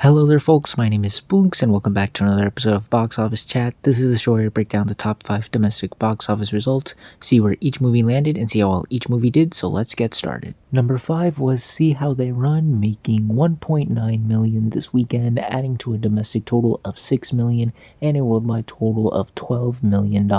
Hello there folks, my name is Spooks and welcome back to another episode of Box Office Chat. This is the show where I break down the top 5 domestic box office results, see where each movie landed, and see how well each movie did, so let's get started. Number 5 was See How They Run, making $1.9 million this weekend, adding to a domestic total of $6 million and a worldwide total of $12 million.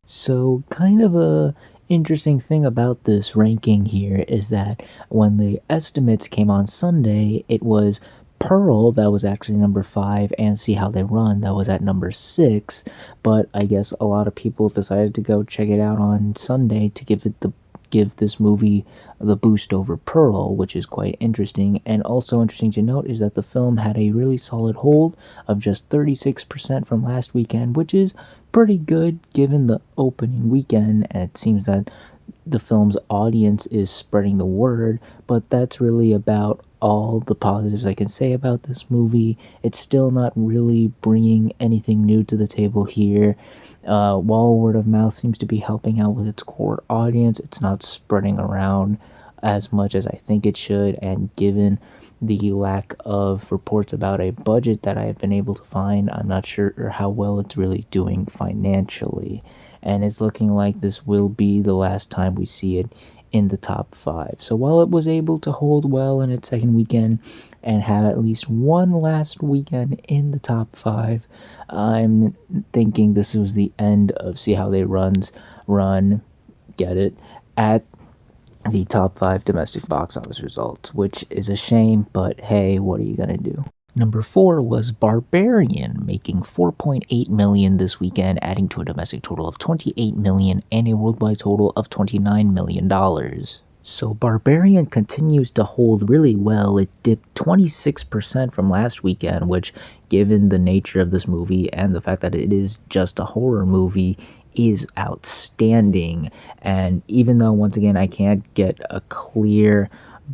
So kind of a interesting thing about this ranking here is that when the estimates came on Sunday, it was Pearl that was actually number 5 and See How They Run that was at number 6, but I guess a lot of people decided to go check it out on Sunday to give this movie the boost over Pearl, which is quite interesting. And also interesting to note is that the film had a really solid hold of just 36% from last weekend, which is pretty good given the opening weekend, and it seems that the film's audience is spreading the word. But that's really about all the positives I can say about this movie. It's still not really bringing anything new to the table here. While word of mouth seems to be helping out with its core audience, it's not spreading around as much as I think it should, and given the lack of reports about a budget that I've been able to find, I'm not sure how well it's really doing financially, and it's looking like this will be the last time we see it in the top 5. So while it was able to hold well in its second weekend and have at least one last weekend in the top 5, I'm thinking this was the end of See How They Run, get it, at the top 5 domestic box office results, which is a shame, but hey, what are you gonna do? Number 4 was Barbarian, making $4.8 million this weekend, adding to a domestic total of $28 million and a worldwide total of $29 million. So Barbarian continues to hold really well. It dipped 26% from last weekend, which, given the nature of this movie and the fact that it is just a horror movie, is outstanding. And even though, once again, I can't get a clear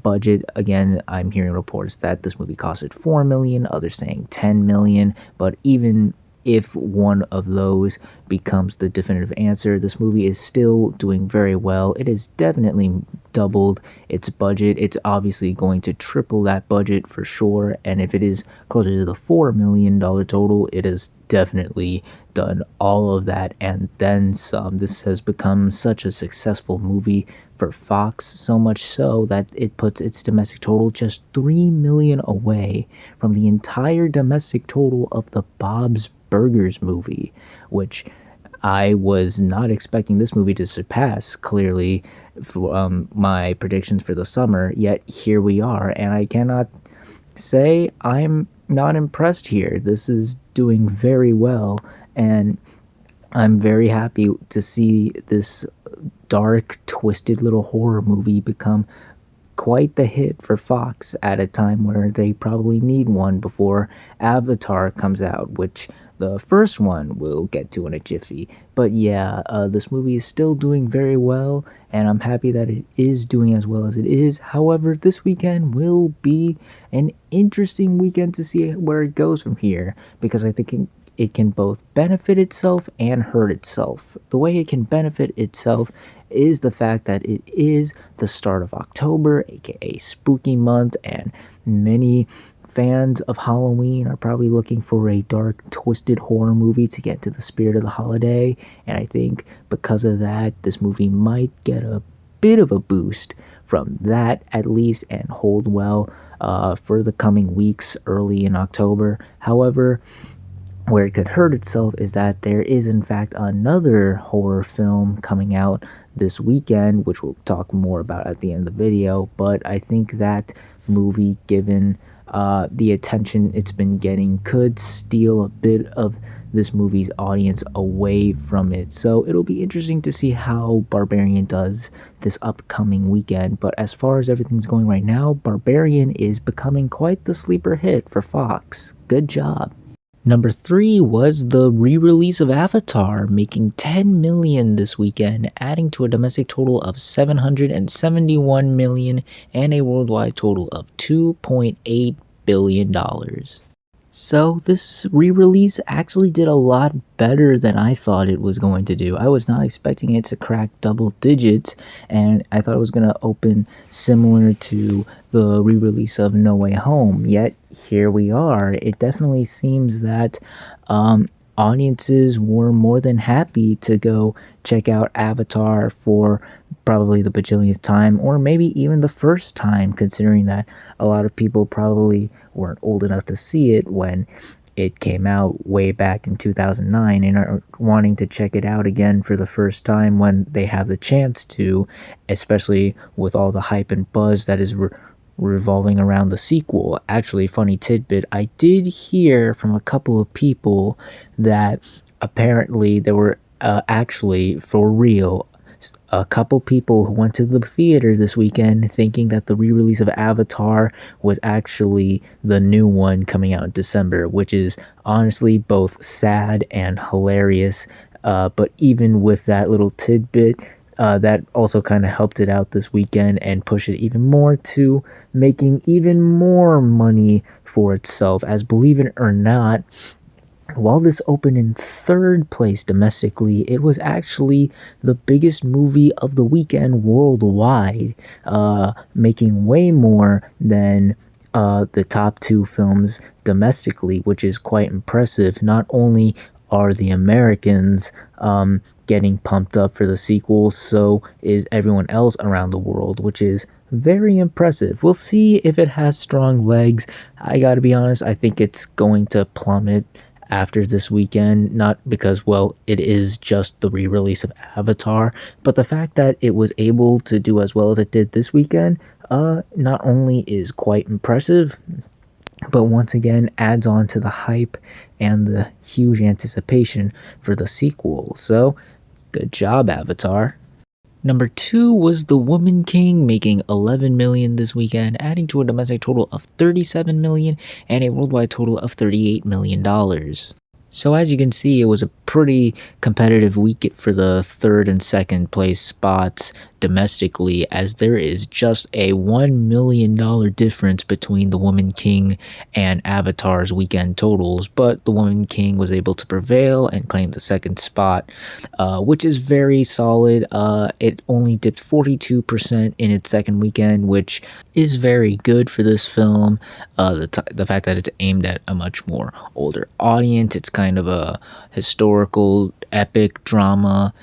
budget, again, I'm hearing reports that this movie costed $4 million, others saying $10 million, but even if one of those becomes the definitive answer, this movie is still doing very well. It has definitely doubled its budget. It's obviously going to triple that budget for sure, and if it is closer to the $4 million total, it has definitely done all of that and then some. This has become such a successful movie for Fox, so much so that it puts its domestic total just $3 million away from the entire domestic total of the Bob's Burgers movie, which I was not expecting this movie to surpass, clearly, my predictions for the summer, yet here we are, and I cannot say I'm not impressed here. This is doing very well, and I'm very happy to see this dark, twisted little horror movie become quite the hit for Fox at a time where they probably need one before Avatar comes out, which the first one we'll get to in a jiffy. But yeah, this movie is still doing very well, and I'm happy that it is doing as well as it is. However, this weekend will be an interesting weekend to see where it goes from here, because I think it can both benefit itself and hurt itself. The way it can benefit itself is the fact that it is the start of October, aka spooky month, and many fans of Halloween are probably looking for a dark, twisted horror movie to get to the spirit of the holiday, and I think because of that, this movie might get a bit of a boost from that at least and hold well for the coming weeks early in October. However, where it could hurt itself is that there is in fact another horror film coming out this weekend, which we'll talk more about at the end of the video, but I think that movie, given the attention it's been getting, could steal a bit of this movie's audience away from it. So it'll be interesting to see how Barbarian does this upcoming weekend, but as far as everything's going right now, Barbarian is becoming quite the sleeper hit for Fox. Good job. Number 3 was the re-release of Avatar, making $10 million this weekend, adding to a domestic total of $771 million and a worldwide total of $2.8 billion. So this re-release actually did a lot better than I thought it was going to do. I was not expecting it to crack double digits, and I thought it was going to open similar to the re-release of No Way Home. Yet here we are. It definitely seems that audiences were more than happy to go check out Avatar for probably the bajillionth time, or maybe even the first time, considering that a lot of people probably weren't old enough to see it when it came out way back in 2009 and are wanting to check it out again for the first time when they have the chance to, especially with all the hype and buzz that is revolving around the sequel. Actually, funny tidbit, I did hear from a couple of people that apparently there were actually, for real, a couple people who went to the theater this weekend thinking that the re-release of Avatar was actually the new one coming out in December, which is honestly both sad and hilarious. But even with that little tidbit, that also kind of helped it out this weekend and push it even more to making even more money for itself. As believe it or not, while this opened in third place domestically, it was actually the biggest movie of the weekend worldwide, making way more than the top two films domestically, which is quite impressive. Not only are the Americans getting pumped up for the sequel, so is everyone else around the world, which is very impressive. We'll see if it has strong legs. I gotta be honest, I think it's going to plummet after this weekend, not because, well, it is just the re-release of Avatar, but the fact that it was able to do as well as it did this weekend, not only is quite impressive, but once again adds on to the hype and the huge anticipation for the sequel. So, good job, Avatar. Number 2 was The Woman King, making 11 million this weekend, adding to a domestic total of 37 million and a worldwide total of 38 million dollars. So as you can see, it was a pretty competitive week for the third and second place spots domestically, as there is just a $1 million difference between The Woman King and Avatar's weekend totals, but The Woman King was able to prevail and claim the second spot, which is very solid. It only dipped 42% in its second weekend, which is very good for this film. The fact that it's aimed at a much more older audience, it's kind of a historical epic drama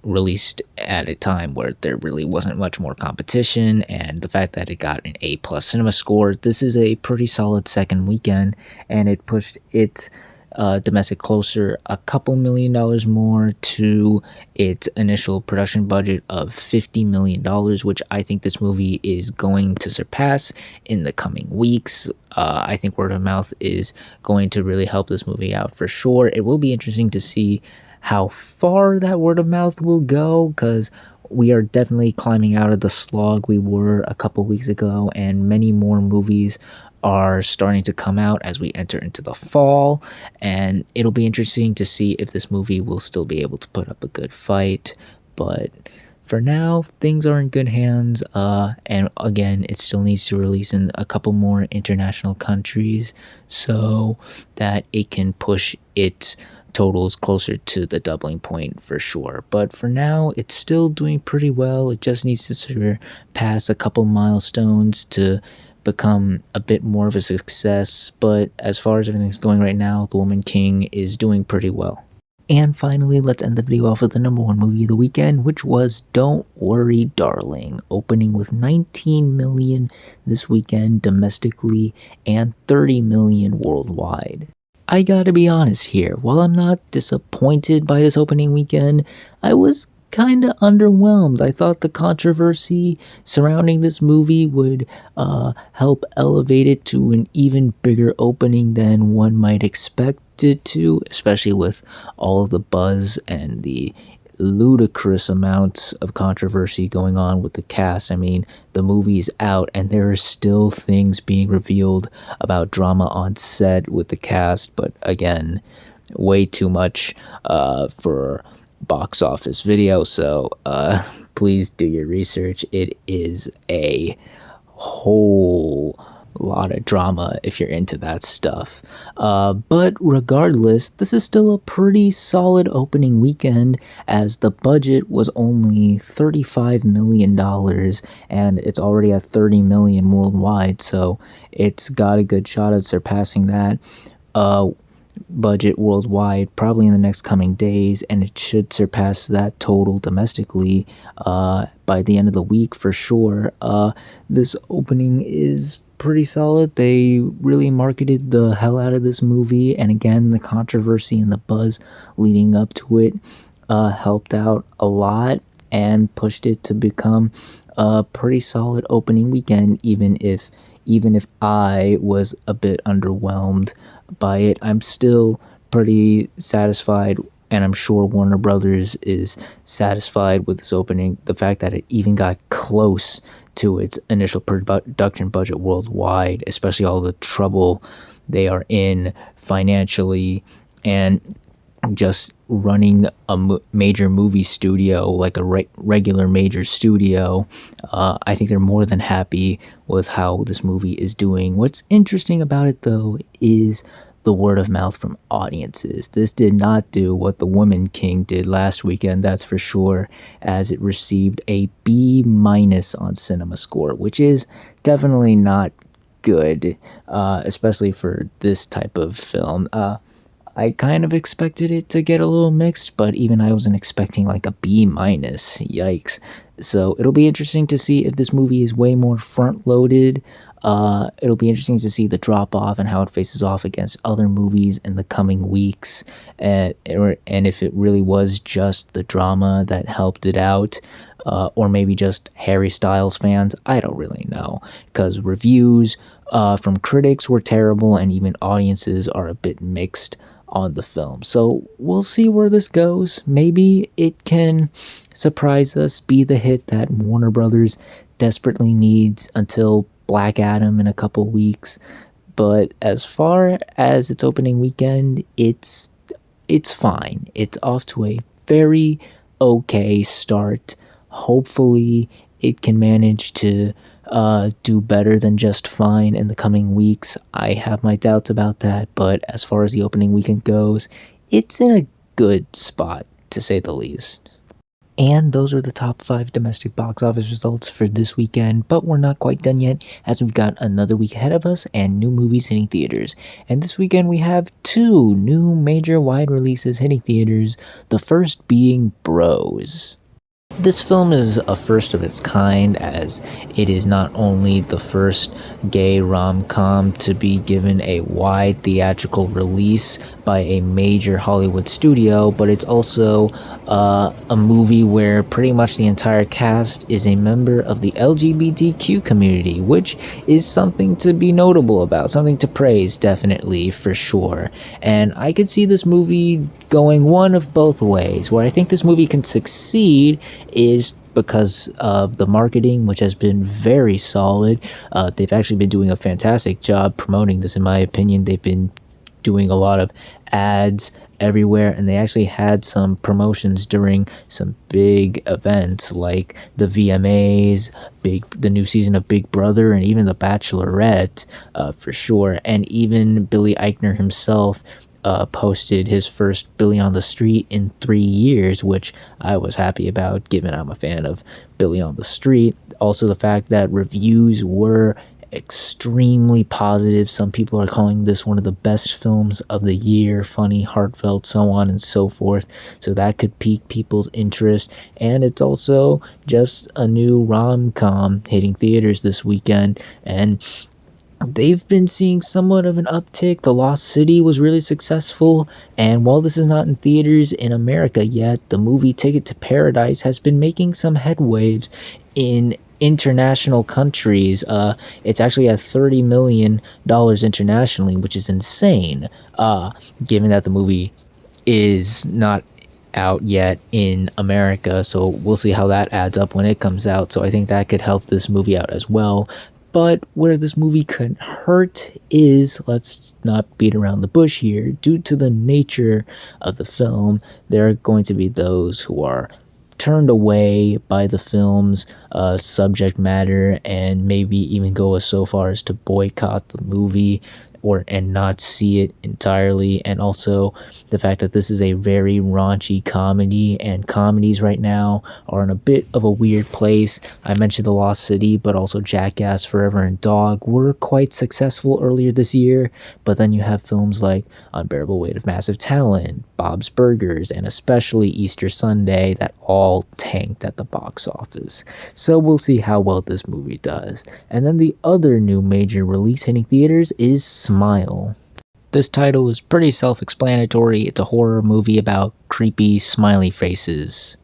released at a time where there really wasn't much more competition, and the fact that it got an A+ cinema score, this is a pretty solid second weekend, and it pushed its domestic closer a couple $1 million more to its initial production budget of $50 million, which I think this movie is going to surpass in the coming weeks. I think word of mouth is going to really help this movie out for sure. It will be interesting to see how far that word of mouth will go, because we are definitely climbing out of the slog we were a couple weeks ago, and many more movies are starting to come out as we enter into the fall, and it'll be interesting to see if this movie will still be able to put up a good fight. But for now, things are in good hands, and again, it still needs to release in a couple more international countries so that it can push its totals closer to the doubling point for sure. But for now, it's still doing pretty well. It just needs to surpass a couple milestones to become a bit more of a success. But as far as everything's going right now, The Woman King is doing pretty well. And finally, let's end the video off with the number 1 movie of the weekend, which was Don't Worry Darling, opening with 19 million this weekend domestically and 30 million worldwide. I gotta be honest here, while I'm not disappointed by this opening weekend, I was kinda underwhelmed. I thought the controversy surrounding this movie would help elevate it to an even bigger opening than one might expect it to, especially with all of the buzz and the ludicrous amounts of controversy going on with the cast. I mean, the movie's out and there are still things being revealed about drama on set with the cast, but again, way too much for box office video, so please do your research. It is a whole a lot of drama if you're into that stuff. But regardless, this is still a pretty solid opening weekend, as the budget was only $35 million and it's already at 30 million worldwide, so it's got a good shot at surpassing that budget worldwide probably in the next coming days, and it should surpass that total domestically by the end of the week for sure. This opening is pretty solid. They really marketed the hell out of this movie, and again, the controversy and the buzz leading up to it helped out a lot and pushed it to become a pretty solid opening weekend, even if I was a bit underwhelmed by it. I'm still pretty satisfied, and I'm sure Warner Brothers is satisfied with this opening. The fact that it even got close to its initial production budget worldwide, especially all the trouble they are in financially, and just running a major movie studio, like a regular major studio. I think they're more than happy with how this movie is doing. What's interesting about it, though, is the word of mouth from audiences. This did not do what The Woman King did last weekend, that's for sure, as it received a B- on Cinema Score, which is definitely not good, especially for this type of film. I kind of expected it to get a little mixed, but even I wasn't expecting like a B-. Yikes. So it'll be interesting to see if this movie is way more front-loaded. It'll be interesting to see the drop-off and how it faces off against other movies in the coming weeks, and if it really was just the drama that helped it out, or maybe just Harry Styles fans. I don't really know, because reviews from critics were terrible, and even audiences are a bit mixed on the film. So we'll see where this goes. Maybe it can surprise us, be the hit that Warner Brothers desperately needs until Black Adam in a couple weeks. But as far as its opening weekend, it's fine. It's off to a very okay start. Hopefully it can manage to do better than just fine in the coming weeks. I have my doubts about that, but as far as the opening weekend goes, it's in a good spot, to say the least. And those are the top 5 domestic box office results for this weekend, but we're not quite done yet, as we've got another week ahead of us and new movies hitting theaters. And this weekend we have 2 new major wide releases hitting theaters, the first being Bros. This film is a first of its kind, as it is not only the first gay rom-com to be given a wide theatrical release by a major Hollywood studio, but it's also a movie where pretty much the entire cast is a member of the LGBTQ community, which is something to be notable about, something to praise, definitely, for sure. And I could see this movie going one of both ways. Where I think this movie can succeed is because of the marketing, which has been very solid. They've actually been doing a fantastic job promoting this, in my opinion. They've been doing a lot of ads everywhere, and they actually had some promotions during some big events like the VMAs, the new season of Big Brother, and even The Bachelorette, for sure. And even Billy Eichner himself posted his first Billy on the Street in 3 years, which I was happy about, given I'm a fan of Billy on the Street. Also, the fact that reviews were extremely positive. Some people are calling this one of the best films of the year, funny, heartfelt, so on and so forth. So that could pique people's interest. And it's also just a new rom-com hitting theaters this weekend, and they've been seeing somewhat of an uptick. The Lost City was really successful, and while this is not in theaters in America yet, the movie Ticket to Paradise has been making some headwaves in international countries. It's actually at $30 million internationally, which is insane, given that the movie is not out yet in America. So we'll see how that adds up when it comes out. So I think that could help this movie out as well. But where this movie could hurt is, let's not beat around the bush here, due to the nature of the film, there are going to be those who are turned away by the film's subject matter and maybe even go as so far as to boycott the movie and not see it entirely. And also the fact that this is a very raunchy comedy, and comedies right now are in a bit of a weird place. I mentioned The Lost City, but also Jackass Forever and Dog were quite successful earlier this year. But then you have films like Unbearable Weight of Massive Talent, Bob's Burgers, and especially Easter Sunday that all tanked at the box office. So we'll see how well this movie does. And then the other new major release hitting theaters is Smile. This title is pretty self-explanatory. It's a horror movie about creepy smiley faces.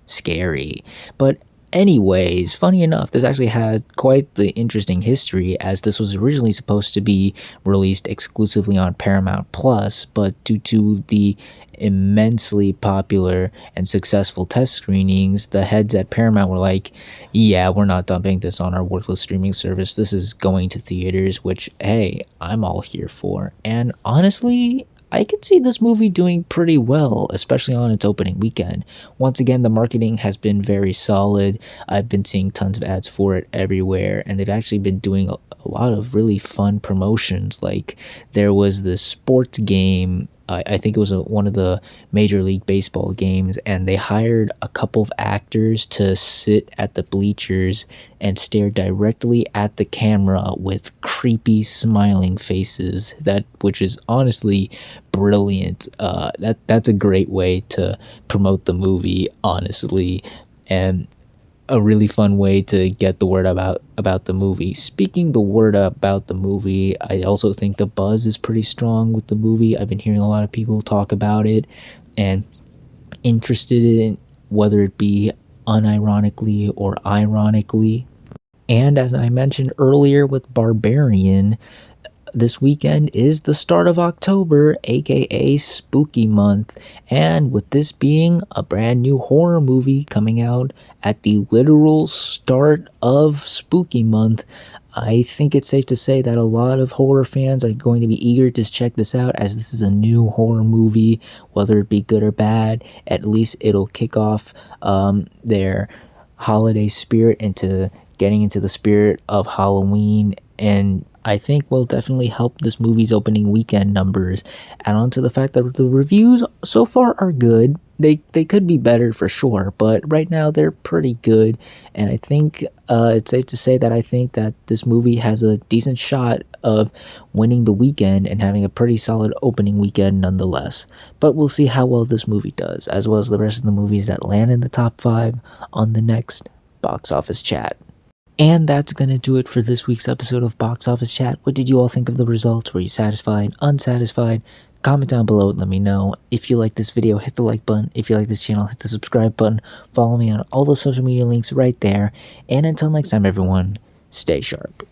Scary. But anyways, funny enough, this actually had quite the interesting history, as this was originally supposed to be released exclusively on Paramount Plus, but due to the immensely popular and successful test screenings, the heads at Paramount were like, yeah, we're not dumping this on our worthless streaming service. This is going to theaters, which, hey, I'm all here for. And honestly, I could see this movie doing pretty well, especially on its opening weekend. Once again, the marketing has been very solid. I've been seeing tons of ads for it everywhere, and they've actually been doing a lot of really fun promotions. Like, there was this sports game, I think it was one of the Major League Baseball games, and they hired a couple of actors to sit at the bleachers and stare directly at the camera with creepy smiling faces, which is honestly brilliant. That's a great way to promote the movie, honestly, and a really fun way to get the word about the movie. Speaking the word about the movie, I also think the buzz is pretty strong with the movie. I've been hearing a lot of people talk about it and interested in, whether it be unironically or ironically. And as I mentioned earlier with Barbarian, this weekend is the start of October, aka Spooky Month, and with this being a brand new horror movie coming out at the literal start of Spooky Month, I think it's safe to say that a lot of horror fans are going to be eager to check this out, as this is a new horror movie. Whether it be good or bad, at least it'll kick off their holiday spirit into getting into the spirit of Halloween, and I think will definitely help this movie's opening weekend numbers. Add on to the fact that the reviews so far are good. They could be better for sure, but right now they're pretty good, and I think it's safe to say that I think that this movie has a decent shot of winning the weekend and having a pretty solid opening weekend nonetheless. But we'll see how well this movie does, as well as the rest of the movies that land in the top 5 on the next Box Office Chat. And that's going to do it for this week's episode of Box Office Chat. What did you all think of the results? Were you satisfied? Unsatisfied? Comment down below and let me know. If you like this video, hit the like button. If you like this channel, hit the subscribe button. Follow me on all the social media links right there. And until next time, everyone, stay sharp.